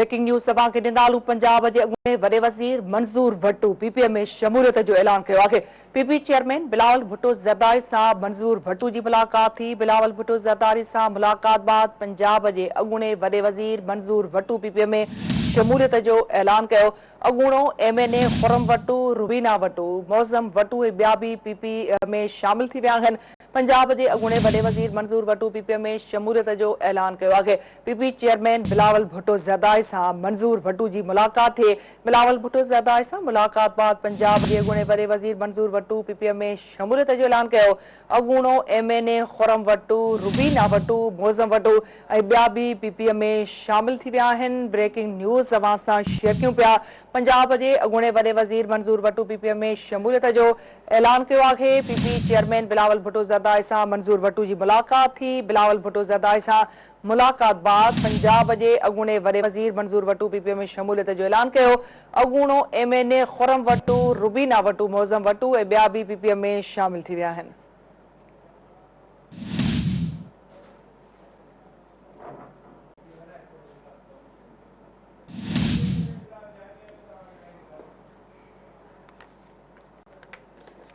Breaking news सभा के ॾिंदालू पंजाब जे अॻूणे वॾे वज़ीर मंज़ूर भट्टू पीपीएम में शमूलियत जो ऐलान कयो आहे। पीपी चेयरमैन बिलावल भुट्टो ज़रदारी सां मंज़ूर भट्टू जी मुलाक़ात थी। बिलावल भुट्टो ज़रदारी सां मुलाक़ात बाद पंजाब जे अॻूणे वॾे वज़ीर मंज़ूर भट्टू पीपीएम में शमूलियत जो ऐलान कयो। अॻूणो एमएनए खुरम भट्टू, रुबीना भट्टू, मौज़म भट्टू ऐं ॿिया बि पीपी में शामिल थी विया आहिनि। पंजाब जे अॻूणे वॾे वज़ीर मंज़ूर भट्टू पीपीएम में शमूलियत जो ऐलान कयो आहे। पीपी चेयरमैन बिलावल भुट्टो ज़रदारी सां मंज़ूर भट्टू जी मुलाक़ात थिए। बिलावल भुट्टो ज़रदारी सां मुलाक़ात बाद पंजाब जे अॻूणे वॾे वज़ीर मंज़ूर भट्टू पीपीएम में शमूलियत जो ऐलान कयो। अॻूणो एमएनए खुरम भट्टू, रुबीना भट्टू, मौज़म भट्टू ऐं ॿिया बि पीपीएम में शामिल थी विया आहिनि। ब्रेकिंग न्यूज़ अवां सां शेयर कयूं पिया। पंजाब जे अॻूणे वॾे वज़ीर मंज़ूर भट्टू पीपीएम में शमूलियत जो ऐलान कयो आहे। पीपी चेयरमैन बिलावल भुट्टो ज़रदारी सां मंज़ूर भट्टू जी मुलाक़ात थी। बिलावल भुट्टो ज़रदारी सां मुलाक़ात बाद पंजाब जे अॻूणे वॾे वज़ीर मंज़ूर भट्टू पीपीएम में शमूलियत जो ऐलान कयो। अॻूणो एमएनए खुरम भट्टू, रुबीना भट्टू, मौज़म भट्टू ऐं ॿिया बि पीपीएम में शामिल थी विया आहिनि।